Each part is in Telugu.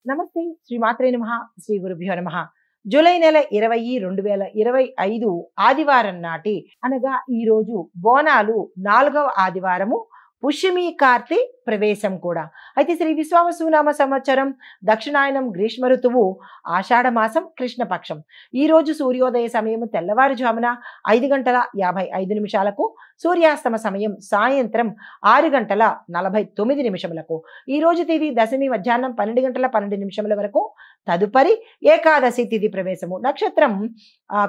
నమస్తే శ్రీ మాత్రే నమః శ్రీ గురుభ్యో నమః. జూలై నెల 20 2025 ఆదివారం నాటి అనగా ఈ రోజు బోనాలు 4వ ఆదివారము, పుష్యమి కార్తె ప్రవేశం కూడా. అయితే శ్రీ విశ్వావసునామ సంవత్సరం దక్షిణాయనం గ్రీష్మ ఋతువు ఆషాఢ మాసం కృష్ణపక్షం. ఈ రోజు సూర్యోదయ సమయం తెల్లవారుజామున 5:55 సూర్యాస్తమ సమయం సాయంత్రం 6:49. ఈ రోజు తిథి దశమి మధ్యాహ్నం 12:12 వరకు. తదుపరి ఏకాదశి తిథి ప్రవేశము. నక్షత్రం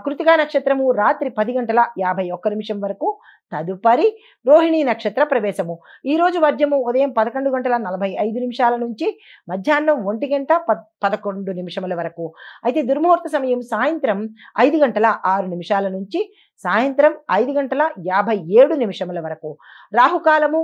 కృతికా నక్షత్రము రాత్రి 10:51 వరకు. తదుపరి రోహిణి నక్షత్ర ప్రవేశము. ఈ రోజు వర్జము ఉదయం 11:45 నుంచి మధ్యాహ్నం 1:11 వరకు. అయితే దుర్ముహూర్త సమయం సాయంత్రం 5:06 నుంచి సాయంత్రం 5:57 వరకు. రాహుకాలము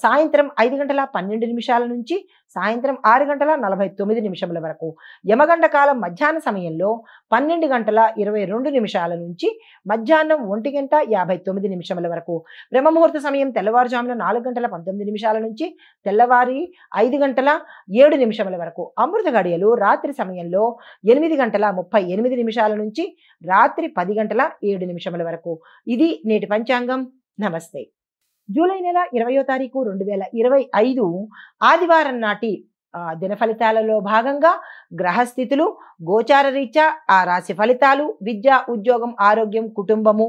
సాయంత్రం 5:12 నుంచి సాయంత్రం 6:49 వరకు. యమగండ కాలం మధ్యాహ్న సమయంలో 12:22 నుంచి మధ్యాహ్నం 1:59 వరకు. బ్రహ్మముహూర్త సమయం తెల్లవారుజామున 4:19 నుంచి తెల్లవారి 5:07 వరకు. అమృత గడియలు రాత్రి సమయంలో 8:38 నుంచి రాత్రి 10:07 వరకు. ఇది నేటి పంచాంగం. నమస్తే. జూలై నెల 20వ తారీఖు 2025 ఆదివారం నాటి దిన ఫలితాలలో భాగంగా గ్రహస్థితులు, గోచార రీత్యా ఆ రాశి ఫలితాలు, విద్య, ఉద్యోగం, ఆరోగ్యం, కుటుంబము,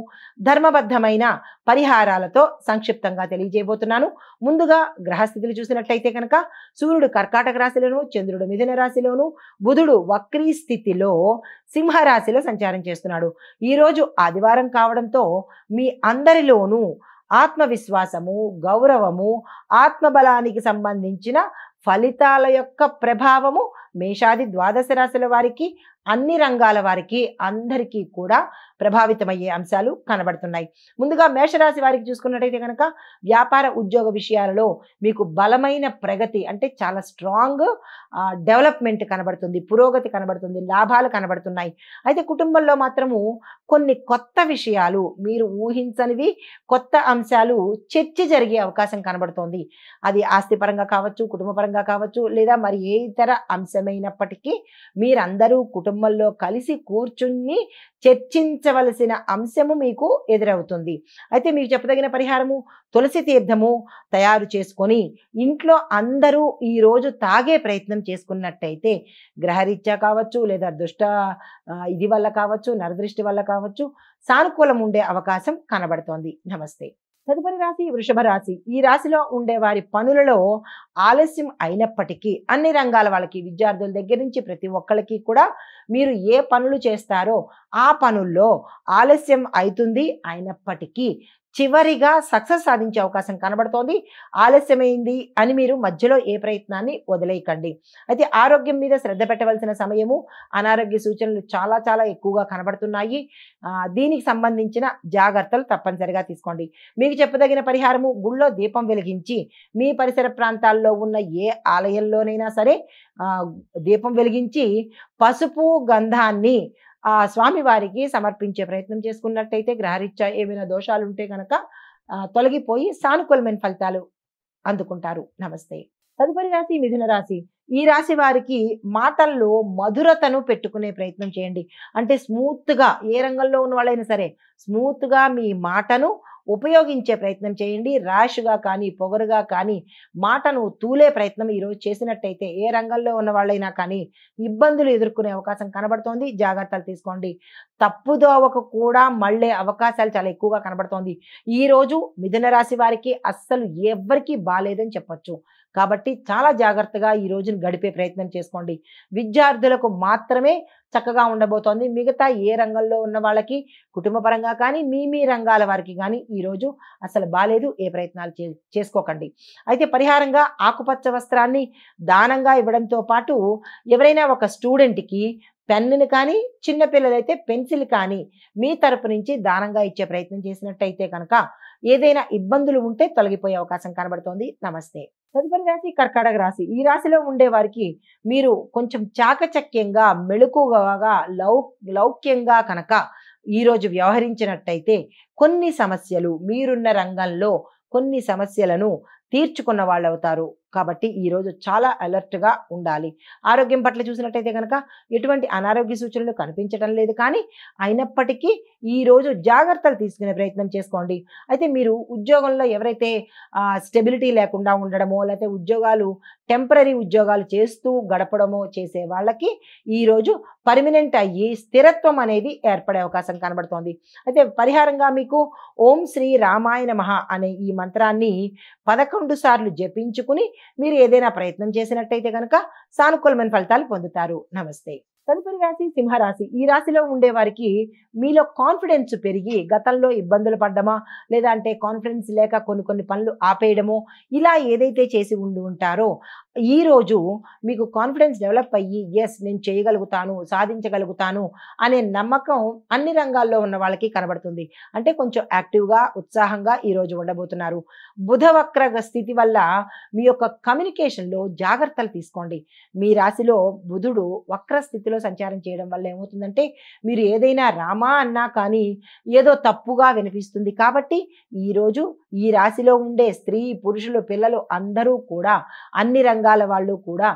ధర్మబద్ధమైన పరిహారాలతో సంక్షిప్తంగా తెలియజేయబోతున్నాను. ముందుగా గ్రహస్థితులు చూసినట్లయితే కనుక సూర్యుడు కర్కాటక రాశిలోను, చంద్రుడు మిథున రాశిలోను, బుధుడు వక్రీ స్థితిలో సింహరాశిలో సంచారం చేస్తున్నాడు. ఈరోజు ఆదివారం కావడంతో మీ అందరిలోనూ ఆత్మవిశ్వాసము, గౌరవము, ఆత్మబలానికి సంబంధించిన ఫలితాల యొక్క ప్రభావము మేషాది ద్వాదశ రాశుల వారికి, అన్ని రంగాల వారికి అందరికీ కూడా ప్రభావితమయ్యే అంశాలు కనబడుతున్నాయి. ముందుగా మేషరాశి వారికి చూసుకున్నట్టయితే కనుక వ్యాపార ఉద్యోగ విషయాలలో మీకు బలమైన ప్రగతి, అంటే చాలా స్ట్రాంగ్ డెవలప్మెంట్ కనబడుతుంది, పురోగతి కనబడుతుంది, లాభాలు కనబడుతున్నాయి. అయితే కుటుంబంలో మాత్రము కొన్ని కొత్త విషయాలు, మీరు ఊహించనివి కొత్త అంశాలు చర్చ జరిగే అవకాశం కనబడుతోంది. అది ఆస్తిపరంగా కావచ్చు, కుటుంబపరంగా కావచ్చు, లేదా మరి ఏ ఇతర అంశమైనప్పటికీ మీరందరూ కుటుంబంలో కలిసి కూర్చుని చర్చించవలసిన అంశము మీకు ఎదురవుతుంది. అయితే మీకు చెప్పదగిన పరిహారము తులసి తీర్థము తయారు చేసుకొని ఇంట్లో అందరూ ఈరోజు తాగే ప్రయత్నం చేసుకున్నట్టయితే గ్రహరీత్యా కావచ్చు, లేదా దుష్ట ఇది వల్ల కావచ్చు, నరదృష్టి వల్ల కావచ్చు, సానుకూలం ఉండే అవకాశం కనబడుతోంది. నమస్తే. తదుపరి రాశి వృషభ రాశి. ఈ రాశిలో ఉండే వారి పనులలో ఆలస్యం అయినప్పటికీ అన్ని రంగాల వాళ్ళకి, విద్యార్థుల దగ్గర నుంచి ప్రతి ఒక్కరికి కూడా మీరు ఏ పనులు చేస్తారో ఆ పనుల్లో ఆలస్యం అవుతుంది. అయినప్పటికీ చివరిగా సక్సెస్ సాధించే అవకాశం కనబడుతోంది. ఆలస్యమైంది అని మీరు మధ్యలో ఏ ప్రయత్నాన్ని వదిలేయకండి. అయితే ఆరోగ్యం మీద శ్రద్ధ పెట్టవలసిన సమయము, అనారోగ్య సూచనలు చాలా చాలా ఎక్కువగా కనబడుతున్నాయి. దీనికి సంబంధించిన జాగ్రత్తలు తప్పనిసరిగా తీసుకోండి. మీకు చెప్పదగిన పరిహారము గుళ్ళో దీపం వెలిగించి, మీ పరిసర ప్రాంతాల్లో ఉన్న ఏ ఆలయంలోనైనా సరే దీపం వెలిగించి పసుపు గంధాన్ని స్వామివారికి సమర్పించే ప్రయత్నం చేసుకున్నట్టయితే గ్రహరీత్యా ఏమైనా దోషాలు ఉంటే కనుక తొలగిపోయి సానుకూలమైన ఫలితాలు అందుకుంటారు. నమస్తే. తదుపరి రాశి మిథున రాశి. ఈ రాశి వారికి మాటల్లో మధురతను పెట్టుకునే ప్రయత్నం చేయండి. అంటే స్మూత్గా, ఏ రంగంలో ఉన్న వాళ్ళైనా సరే స్మూత్గా మీ మాటను ఉపయోగించే ప్రయత్నం చేయండి. ర్యాష్గా కానీ, పొగరుగా కానీ మాటను తూలే ప్రయత్నం ఈరోజు చేసినట్టయితే ఏ రంగంలో ఉన్న వాళ్ళైనా కానీ ఇబ్బందులు ఎదుర్కొనే అవకాశం కనబడుతోంది. జాగ్రత్తలు తీసుకోండి. తప్పుదోవకు కూడా మళ్ళే అవకాశాలు చాలా ఎక్కువగా కనబడుతోంది. ఈరోజు మిథున రాశి వారికి అస్సలు ఎవ్వరికీ బాలేదని చెప్పొచ్చు. కాబట్టి చాలా జాగ్రత్తగా ఈ రోజును గడిపే ప్రయత్నం చేసుకోండి. విద్యార్థులకు మాత్రమే చక్కగా ఉండబోతోంది. మిగతా ఏ రంగంలో ఉన్న వాళ్ళకి, కుటుంబపరంగా కానీ మీ రంగాల వారికి కానీ ఈరోజు అసలు బాలేదు. ఏ ప్రయత్నాలు చేసుకోకండి. అయితే పరిహారంగా ఆకుపచ్చ వస్త్రాన్ని దానంగా ఇవ్వడంతో పాటు ఎవరైనా ఒక స్టూడెంట్కి పెన్నుని కానీ, చిన్నపిల్లలైతే పెన్సిల్ కానీ మీ తరపు నుంచి దానంగా ఇచ్చే ప్రయత్నం చేసినట్టయితే కనుక ఏదైనా ఇబ్బందులు ఉంటే తొలగిపోయే అవకాశం కనబడుతోంది. నమస్తే. తదుపరి రాశి కర్కాటక రాశి. ఈ రాశిలో ఉండే వారికి మీరు కొంచెం చాకచక్యంగా, మెళుకువగా, లౌక్యంగా కనుక ఈరోజు వ్యవహరించినట్టయితే కొన్ని సమస్యలు, మీరున్న రంగంలో కొన్ని సమస్యలను తీర్చుకున్న వాళ్ళు అవుతారు. కాబట్టి ఈరోజు చాలా అలర్ట్గా ఉండాలి. ఆరోగ్యం పట్ల చూసినట్టయితే కనుక ఎటువంటి అనారోగ్య సూచనలు కనిపించడం లేదు, కానీ అయినప్పటికీ ఈరోజు జాగ్రత్తలు తీసుకునే ప్రయత్నం చేసుకోండి. అయితే మీరు ఉద్యోగంలో ఎవరైతే స్టెబిలిటీ లేకుండా ఉండడమో, లేకపోతే ఉద్యోగాలు టెంపరరీ ఉద్యోగాలు చేస్తూ గడపడమో చేసే వాళ్ళకి ఈరోజు పర్మనెంట్ అయ్యి స్థిరత్వం అనేది ఏర్పడే అవకాశం కనబడుతోంది. అయితే పరిహారంగా మీకు ఓం శ్రీ రామాయ నమః అనే ఈ మంత్రాన్ని 11 సార్లు జపించుకుని మీరు ఏదైనా ప్రయత్నం చేసినట్టయితే కనుక సానుకూలమైన ఫలితాలు పొందుతారు. నమస్తే. తదుపరి రాశి సింహరాశి. ఈ రాశిలో ఉండే వారికి మీలో కాన్ఫిడెన్స్ పెరిగి గతంలో ఇబ్బందులు పడ్డమా, లేదా అంటే కాన్ఫిడెన్స్ లేక కొన్ని పనులు ఆపేయడమో, ఇలా ఏదైతే చేసి ఉంటారో ఈరోజు మీకు కాన్ఫిడెన్స్ డెవలప్ అయ్యి ఎస్ నేను చేయగలుగుతాను, సాధించగలుగుతాను అనే నమ్మకం అన్ని రంగాల్లో ఉన్న వాళ్ళకి కనబడుతుంది. అంటే కొంచెం యాక్టివ్గా, ఉత్సాహంగా ఈరోజు ఉండబోతున్నారు. బుధ వక్ర స్థితి వల్ల మీ యొక్క కమ్యూనికేషన్లో జాగ్రత్తలు తీసుకోండి. మీ రాశిలో బుధుడు వక్ర స్థితిలో సంచారం చేయడం వల్ల ఏమవుతుందంటే మీరు ఏదైనా రామా అన్నా కానీ ఏదో తప్పుగా వినిపిస్తుంది. కాబట్టి ఈరోజు ఈ రాశిలో ఉండే స్త్రీ, పురుషులు, పిల్లలు అందరూ కూడా అన్ని రంగాల వాళ్ళు కూడా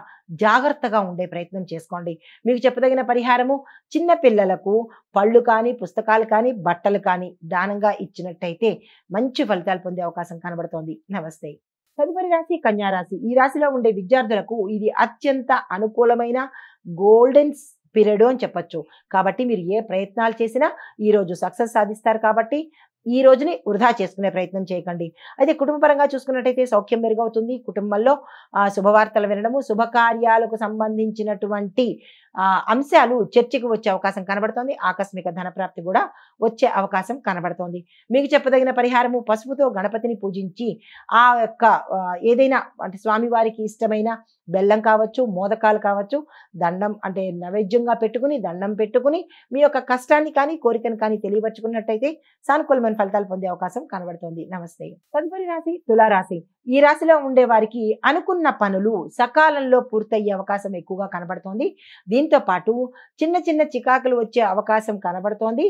జాగ్రత్తగా ఉండే ప్రయత్నం చేసుకోండి. మీకు చెప్పదగిన పరిహారము, చిన్న పిల్లలకు పళ్ళు కానీ, పుస్తకాలు కానీ, బట్టలు కానీ దానంగా ఇచ్చినట్టయితే మంచి ఫలితాలు పొందే అవకాశం కనబడుతోంది. నమస్తే. తదుపరి రాశి కన్యా రాశి. ఈ రాశిలో ఉండే విద్యార్థులకు ఇది అత్యంత అనుకూలమైన గోల్డెన్ పీరియడ్ అని చెప్పొచ్చు. కాబట్టి మీరు ఏ ప్రయత్నాలు చేసినా ఈరోజు సక్సెస్ సాధిస్తారు. కాబట్టి ఈ రోజుని వృధా చేసుకునే ప్రయత్నం చేయకండి. అయితే కుటుంబపరంగా చూసుకున్నట్టయితే సౌఖ్యం మెరుగవుతుంది. కుటుంబంలో శుభవార్తలు వినడము, శుభకార్యాలకు సంబంధించినటువంటి అంశాలు చర్చకు వచ్చే అవకాశం కనబడుతోంది. ఆకస్మిక ధనప్రాప్తి కూడా వచ్చే అవకాశం కనబడుతోంది. మీకు చెప్పదగిన పరిహారము, పసుపుతో గణపతిని పూజించి ఆ యొక్క ఏదైనా అంటే స్వామివారికి ఇష్టమైన బెల్లం కావచ్చు, మోదకాలు కావచ్చు, దండం అంటే నైవేద్యంగా పెట్టుకుని దండం పెట్టుకుని మీ యొక్క కష్టాన్ని కానీ కోరికను కానీ తెలియపరుచుకున్నట్టయితే సానుకూలమైన ఫలితాలు పొందే అవకాశం కనబడుతోంది. నమస్తే. తదుపరి రాశి తులారాశి. ఈ రాశిలో ఉండే వారికి అనుకున్న పనులు సకాలంలో పూర్తయ్యే అవకాశం ఎక్కువగా కనబడుతోంది. దీంతో పాటు చిన్న చిన్న చికాకులు వచ్చే అవకాశం కనబడుతోంది.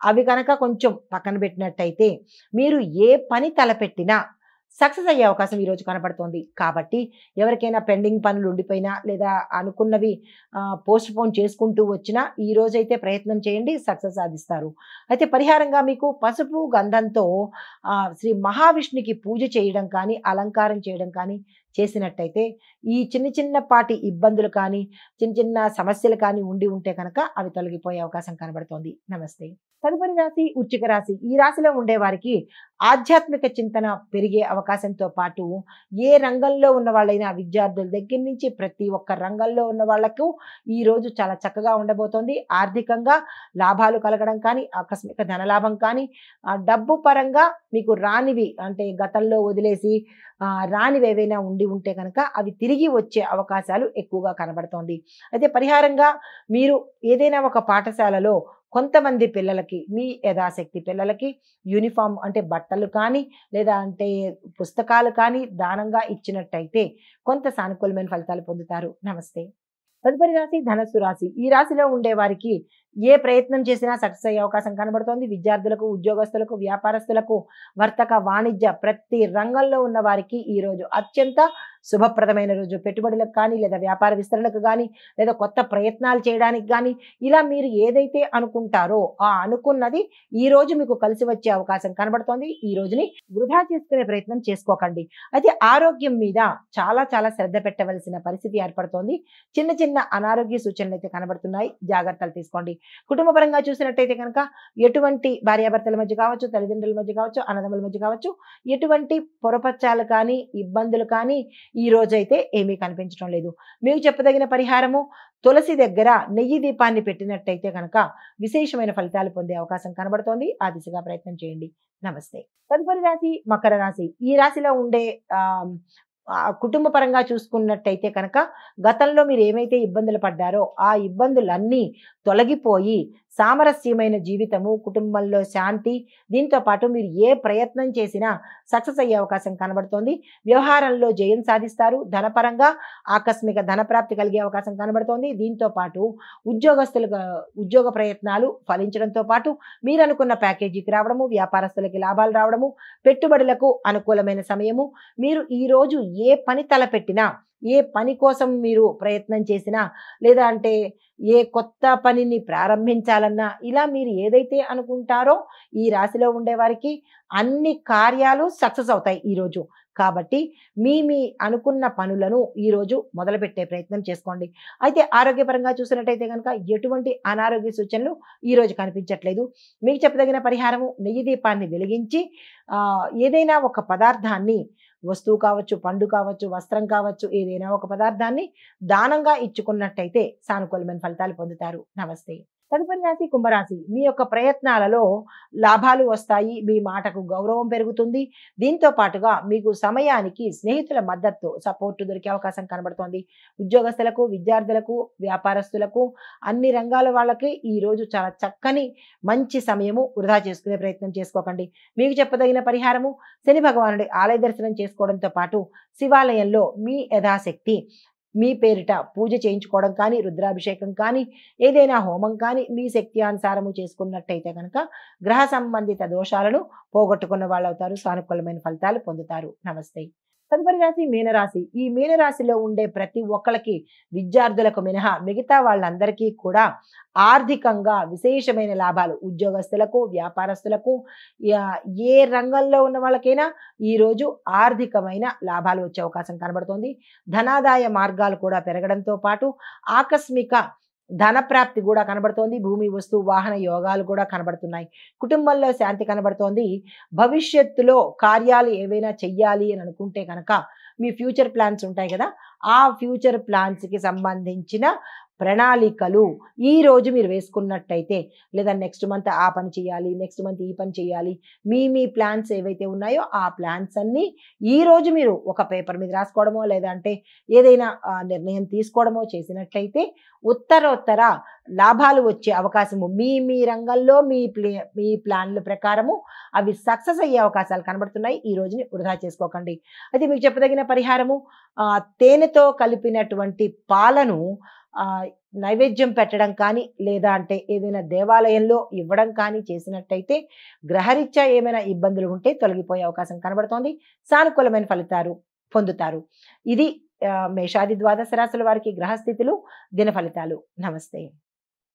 అవి కనుక కొంచెం పక్కన పెట్టినట్టయితే మీరు ఏ పని తలపెట్టినా సక్సెస్ అయ్యే అవకాశం ఈరోజు కనబడుతోంది. కాబట్టి ఎవరికైనా పెండింగ్ పనులు ఉండిపోయినా లేదా అనుకున్నవి పోస్ట్ పోన్ చేసుకుంటూ వచ్చినా ఈ రోజైతే ప్రయత్నం చేయండి, సక్సెస్ సాధిస్తారు. అయితే పరిహారంగా మీకు పసుపు గంధంతో శ్రీ మహావిష్ణుకి పూజ చేయడం కానీ, అలంకారం చేయడం కానీ చేసినట్టయితే ఈ చిన్నపాటి ఇబ్బందులు కానీ, చిన్న సమస్యలు కానీ ఉంటే కనుక అవి తొలగిపోయే అవకాశం కనబడుతోంది. నమస్తే. తదుపరి రాశి వృశ్చిక రాశి. ఈ రాశిలో ఉండే వారికి ఆధ్యాత్మిక చింతన పెరిగే అవకాశంతో పాటు ఏ రంగంలో ఉన్న వాళ్ళైనా విద్యార్థుల దగ్గర నుంచి ప్రతి ఒక్క రంగంలో ఉన్న వాళ్లకు ఈ రోజు చాలా చక్కగా ఉండబోతోంది. ఆర్థికంగా లాభాలు కలగడం కానీ, ఆకస్మిక ధనలాభం కానీ, డబ్బు పరంగా మీకు రానివి అంటే గతంలో వదిలేసి రానివి ఏవైనా ఉంటే కనుక అవి తిరిగి వచ్చే అవకాశాలు ఎక్కువగా కనబడుతోంది. అయితే పరిహారంగా మీరు ఏదైనా ఒక పాఠశాలలో కొంతమంది పిల్లలకి మీ యథాశక్తి పిల్లలకి యూనిఫామ్ అంటే బట్టలు కానీ లేదా అంటే పుస్తకాలు కానీ దానంగా ఇచ్చినట్టయితే కొంత సానుకూలమైన ఫలితాలు పొందుతారు. నమస్తే. తదుపరి రాశి ధనస్సు రాశి. ఈ రాశిలో ఉండే వారికి ఏ ప్రయత్నం చేసినా సక్సెస్ అయ్యే అవకాశం కనబడుతోంది. విద్యార్థులకు, ఉద్యోగస్తులకు, వ్యాపారస్తులకు, వర్తక వాణిజ్య ప్రతి రంగంలో ఉన్న వారికి ఈ రోజు అత్యంత శుభప్రదమైన రోజు. పెట్టుబడులకు కానీ లేదా వ్యాపార విస్తరణకు కానీ లేదా కొత్త ప్రయత్నాలు చేయడానికి కానీ ఇలా మీరు ఏదైతే అనుకుంటారో ఆ అనుకున్నది ఈ రోజు మీకు కలిసి వచ్చే అవకాశం కనబడుతోంది. ఈ రోజుని వృధా చేసుకునే ప్రయత్నం చేసుకోకండి. అయితే ఆరోగ్యం మీద చాలా శ్రద్ధ పెట్టవలసిన పరిస్థితి ఏర్పడుతోంది. చిన్న అనారోగ్య సూచనలు అయితే కనబడుతున్నాయి. జాగ్రత్తలు తీసుకోండి. కుటుంబపరంగా చూసినట్టయితే కనుక ఎటువంటి భార్యాభర్తల మధ్య కావచ్చు, తల్లిదండ్రుల మధ్య కావచ్చు, అన్నదమ్ముల మధ్య కావచ్చు, ఎటువంటి పొరపచ్చాలు కానీ ఇబ్బందులు కానీ ఈ రోజైతే ఏమీ కనిపించడం లేదు. మీకు చెప్పదగిన పరిహారము, తులసి దగ్గర నెయ్యి దీపాన్ని పెట్టినట్టయితే కనుక విశేషమైన ఫలితాలు పొందే అవకాశం కనబడుతోంది. ఆ దిశగా ప్రయత్నం చేయండి. నమస్తే. తదుపరి రాశి మకర రాశి. ఈ రాశిలో ఉండే కుటుంబ పరంగా చూసుకున్నట్టయితే కనుక గతంలో మీరు ఏమైతే ఇబ్బందులు పడ్డారో ఆ ఇబ్బందులన్నీ తొలగిపోయి సామరస్యమైన జీవితము, కుటుంబంలో శాంతి, దీంతో పాటు మీరు ఏ ప్రయత్నం చేసినా సక్సెస్ అయ్యే అవకాశం కనబడుతోంది. వ్యవహారంలో జయం సాధిస్తారు. ధనపరంగా ఆకస్మిక ధనప్రాప్తి కలిగే అవకాశం కనబడుతోంది. దీంతో పాటు ఉద్యోగస్తులుగా ఉద్యోగ ప్రయత్నాలు ఫలించడంతో పాటు మీరు అనుకున్న ప్యాకేజీకి రావడము, వ్యాపారస్తులకి లాభాలు రావడము, పెట్టుబడులకు అనుకూలమైన సమయము. మీరు ఈరోజు ఏ పని తలపెట్టినా, ఏ పని కోసం మీరు ప్రయత్నం చేసినా, లేదా అంటే ఏ కొత్త పనిని ప్రారంభించాలన్నా, ఇలా మీరు ఏదైతే అనుకుంటారో ఈ రాశిలో ఉండేవారికి అన్ని కార్యాలు సక్సెస్ అవుతాయి ఈరోజు. కాబట్టి మీ అనుకున్న పనులను ఈరోజు మొదలుపెట్టే ప్రయత్నం చేసుకోండి. అయితే ఆరోగ్యపరంగా చూసినట్టయితే కనుక ఎటువంటి అనారోగ్య సూచనలు ఈరోజు కనిపించట్లేదు. మీకు చెప్పదగిన పరిహారము, నెయ్యి దీపాన్ని వెలిగించి ఏదైనా ఒక పదార్థాన్ని, వస్తువు కావచ్చు, పండు కావచ్చు, వస్త్రం కావచ్చు, ఏదైనా ఒక పదార్థాన్ని దానంగా ఇచ్చుకున్నట్టయితే సానుకూలమైన ఫలితాలు పొందుతారు. నమస్తే. తదుపరి రాశి కుంభరాశి. మీ యొక్క ప్రయత్నాలలో లాభాలు వస్తాయి. మీ మాటకు గౌరవం పెరుగుతుంది. దీంతో పాటుగా మీకు సమయానికి స్నేహితుల మద్దతు, సపోర్ట్ దొరికే అవకాశం కనబడుతోంది. ఉద్యోగస్తులకు, విద్యార్థులకు, వ్యాపారస్తులకు, అన్ని రంగాల వాళ్ళకి ఈరోజు చాలా చక్కని మంచి సమయము. వృధా చేసుకునే ప్రయత్నం చేసుకోకండి. మీకు చెప్పదగిన పరిహారము, శని భగవానుడి ఆలయ దర్శనం చేసుకోవడంతో పాటు శివాలయంలో మీ యథాశక్తి మీ పేరిట పూజ చేయించుకోవడం కానీ, రుద్రాభిషేకం కానీ, ఏదైనా హోమం కానీ మీ శక్తి అనుసారము చేసుకున్నట్టయితే కనుక గ్రహ సంబంధిత దోషాలను పోగొట్టుకున్న వాళ్ళు అవుతారు. సానుకూలమైన ఫలితాలు పొందుతారు. నమస్తే. తదుపరి రాశి మీనరాశి. ఈ మీనరాశిలో ఉండే ప్రతి ఒక్కరికి, విద్యార్థులకు మినహా మిగతా వాళ్ళందరికీ కూడా ఆర్థికంగా విశేషమైన లాభాలు, ఉద్యోగస్తులకు, వ్యాపారస్తులకు, ఏ రంగంలో ఉన్న వాళ్ళకైనా ఈరోజు ఆర్థికమైన లాభాలు వచ్చే అవకాశం కనబడుతోంది. ధనాదాయ మార్గాలు కూడా పెరగడంతో పాటు ఆకస్మిక ధనప్రాప్తి కూడా కనబడుతోంది. భూమి, వస్తు, వాహన యోగాలు కూడా కనబడుతున్నాయి. కుటుంబంలో శాంతి కనబడుతోంది. భవిష్యత్తులో కార్యాలు ఏవైనా చెయ్యాలి అని అనుకుంటే కనుక మీ ఫ్యూచర్ ప్లాన్స్ ఉంటాయి కదా, ఆ ఫ్యూచర్ ప్లాన్స్కి సంబంధించిన ప్రణాళికలు ఈరోజు మీరు వేసుకున్నట్టయితే, లేదా నెక్స్ట్ మంత్ ఆ పని చేయాలి, నెక్స్ట్ మంత్ ఈ పని చేయాలి, మీ ప్లాన్స్ ఏవైతే ఉన్నాయో ఆ ప్లాన్స్ అన్నీ ఈరోజు మీరు ఒక పేపర్ మీద రాసుకోవడమో, లేదా అంటే ఏదైనా నిర్ణయం తీసుకోవడమో చేసినట్టయితే ఉత్తరోత్తర లాభాలు వచ్చే అవకాశము, మీ రంగంలో మీ ప్లాన్ల ప్రకారము అవి సక్సెస్ అయ్యే అవకాశాలు కనబడుతున్నాయి. ఈ రోజుని వృధా చేసుకోకండి. అయితే మీకు చెప్పదగిన పరిహారము, తేనెతో కలిపినటువంటి పాలను నైవేద్యం పెట్టడం కానీ, లేదా అంటే ఏదైనా దేవాలయంలో ఇవ్వడం కానీ చేసినట్టయితే గ్రహరీత్యా ఏమైనా ఇబ్బందులు ఉంటే తొలగిపోయే అవకాశం కనబడుతోంది. సానుకూలమైన ఫలితాలు పొందుతారు. ఇది మేషాది ద్వాదశ రాశుల వారికి గ్రహస్థితులు, దిన ఫలితాలు. నమస్తే.